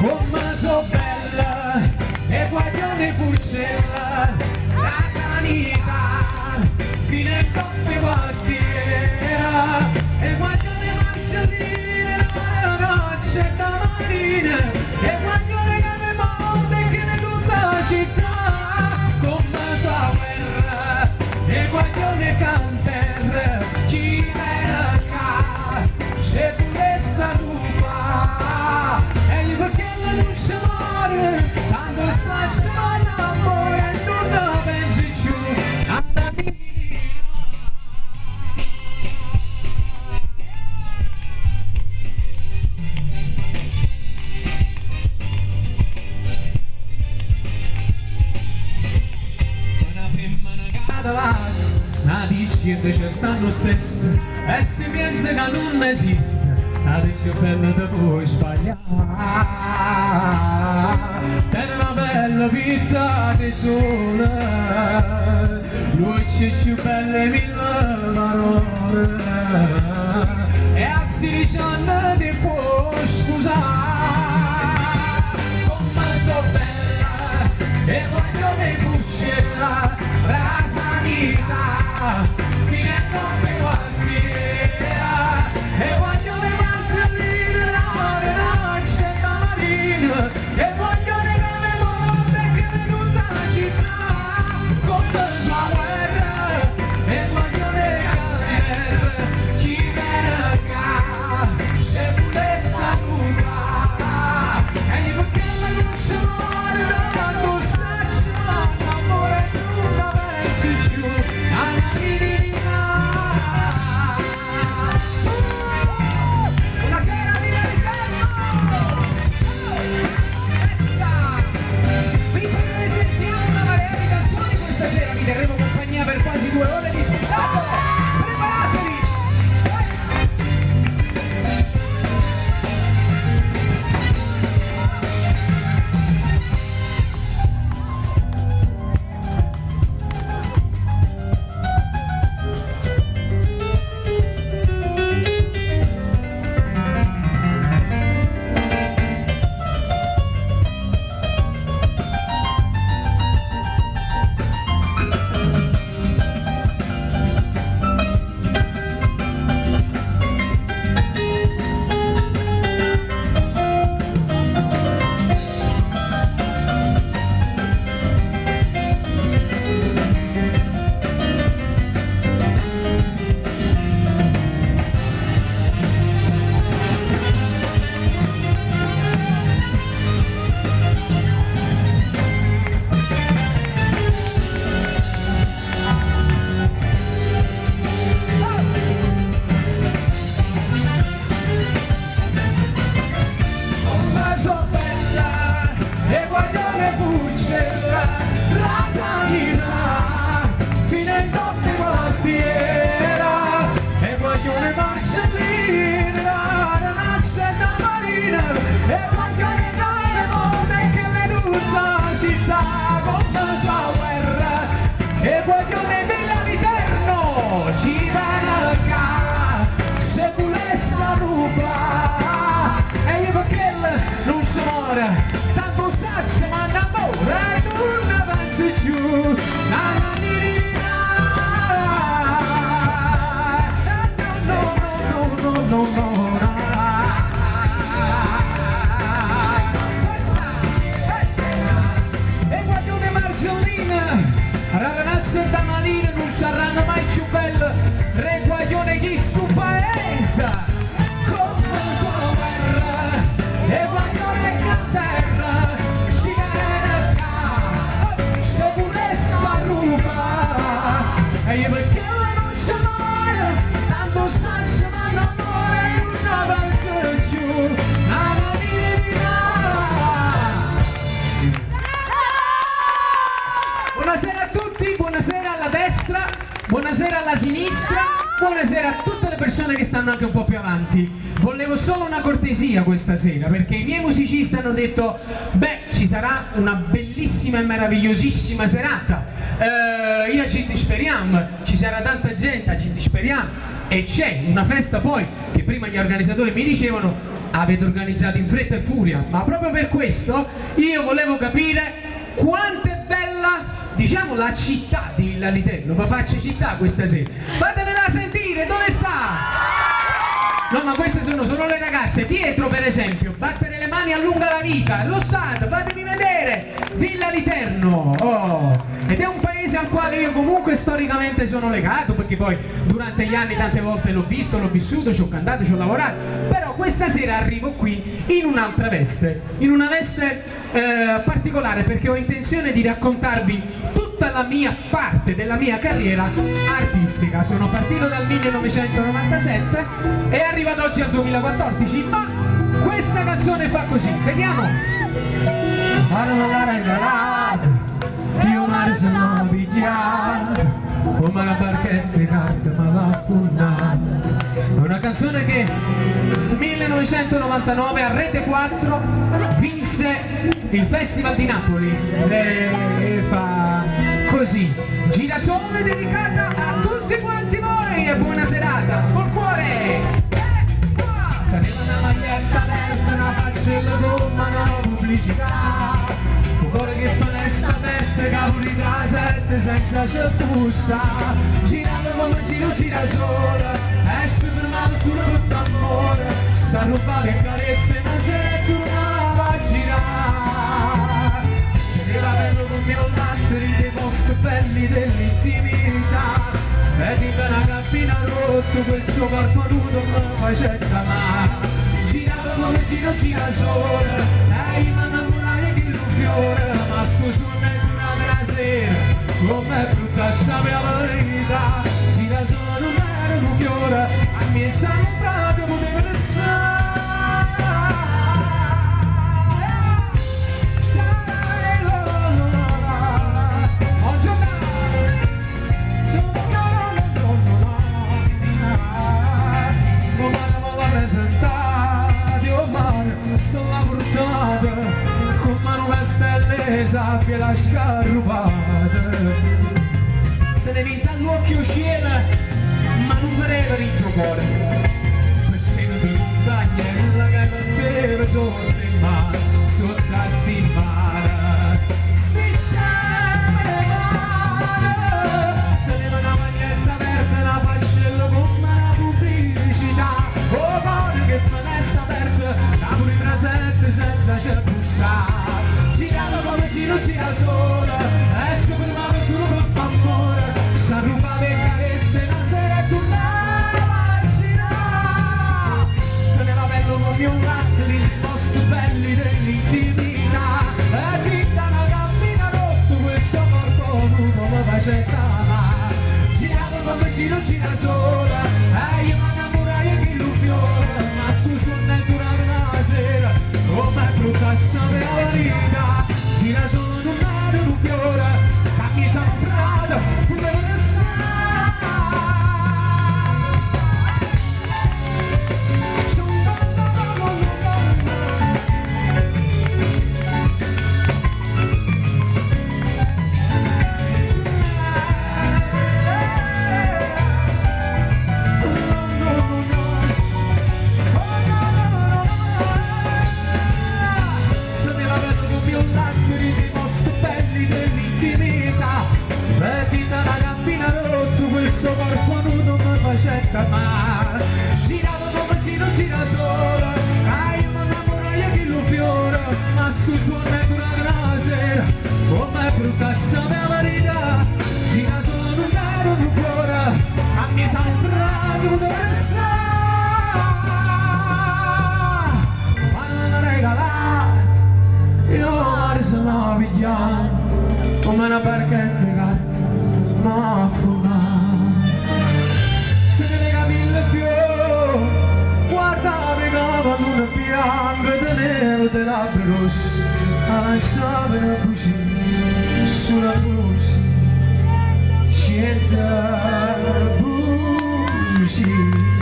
Oh ma so bella, e guaglione furcella, la sanità, fino a coppe quartiera, e guaglione marciatine, la roccia da marina, e guaglione che mi monte che ne tutta la città, con la sua guerra, e guaglione canterra, chi era qua, se volesse ruba, e gli perché non si muore, quando sta c'è l'amore, non pensi più, andami. Ma dici invece stanno stesso e si pensa che non esiste, adesso bella da puoi sbagliare, tieni una bella vita di sole, lui c'è più belle mille parole, e a 16 anni ti può scusare, come so bella e voglio che fuscella la sanità, fino a coppe quartiera, e voglio le mangiarine, la roccia e la marina, e voglio le grave morte che ne tutta la città, con la sua guerra, e voglio le guerre, chi viene qua, se volesse rubare, e gli perché non si muore, non sta c'è l'amore, non la pensi più, alla divinità. Buonasera Milano! Essa! Vi presentiamo una marea di canzoni questa sera, vi terremo compagnia per quasi 2 ore di spettacolo. Preparatevi! E guaglione dell'Aliterno, gira qua, se volesse ruba, e io perché non si muore, tanto sacce ma innamora, non avanzi giù, no. E guaglione Margellina, Raranazza e Tamalina non saranno mai più belle, tre guaglione chi stu paese, come sono guerra, e guaglione canterra, si viene qua, se volesse ruba, e io perché non c'è mai, tanto saccio ma non muore, non avanza giù, la vita. Buonasera a tutti, buonasera alla destra, buonasera alla sinistra, buonasera a tutte le persone che stanno anche un po' più avanti. Volevo solo una cortesia questa sera, perché i miei musicisti hanno detto beh, ci sarà una bellissima e meravigliosissima serata, io ci speriamo, ci sarà tanta gente, ci speriamo, e c'è una festa poi che prima gli organizzatori mi dicevano avete organizzato in fretta e furia, ma proprio per questo io volevo capire quanto è bella, diciamo, la città di Villa Literno. Vi faccio città questa sera, fatemela sentire, dove sta? No, ma queste sono solo le ragazze. Dietro, per esempio, battere le mani allunga la vita, lo stand, fatemi vedere, Villa Literno. Oh. Ed è un paese al quale io comunque storicamente sono legato, perché poi durante gli anni tante volte l'ho visto, l'ho vissuto, ci ho cantato, ci ho lavorato. Però questa sera arrivo qui in un'altra veste, in una veste particolare, perché ho intenzione di raccontarvi tutta la mia parte della mia carriera artistica. Sono partito dal 1997 e è arrivato oggi al 2014, ma questa canzone fa così, vediamo. Mare me l'ha regalato, io mare se l'ho pigliato, come la barchetta di carta me l'ha affondato. È una canzone che nel 1999 a Rete 4 vinse il Festival di Napoli e fa così. Girasole dedicata a tutti quanti voi e buona serata, col cuore! Teneva una maglietta aperta, una faccella come una pubblicità, un cuore che finestra aperta, cavoli da sette senza certussa, girando come gira sola, esce per mano solo per f'amore, sta roba che carezza e non c'è tornava a girare, teneva bello con mio latte dei posti belli dell'intimità, vedi una cabina rotto, quel suo corpo nudo me facetta male, girava come gira sola, lei mi innamorai che lo fiore, ma sto suono è durante la sera, com'è brutta sapere la verità, gira sola non era un fiore, a me sanno proprio poteva restare. Sabbia la scarrupata, tenevi dall'occhio cielo ma non vedeva il tuo cuore, persino di montagna quella che metteva sotto il mare, sotto a stimare strisciava le mani, teneva una maglietta verde, una faccella come una pubblicità, oh cuore che finestra aperta, Napoli presente senza c'è bussare, girava come gira sola, esce per mano solo per f'amore, sta ruba le carezze la sera e tornava a girare, teneva bello come un latte nei posti belli dell'intimità, e dita una cammina rotto, quel suo corpo nudo mi faceva male, girava come gira sola, e io mi innamorai che lo fiore, ma sto suono è durante la sera, com'è brutta sapere la verità, gira solo non era un fiore, camisa comprata, come non sa. Suo corpo nudo mi facetta male, girava come gira sola, io mi innamorai che lo fiore, ma sto suono è durante la sera, com'è brutta sapere la verità, gira solo non era un fiore, a me sempre dove restare, ma non l'ho regalato, io mare se l'ho pigliato, come una barchetta di carta, ma affondato. Guardate come luna bianca e nero delle labbra rosse, lanciava una buccia sulla voce, niente buccia.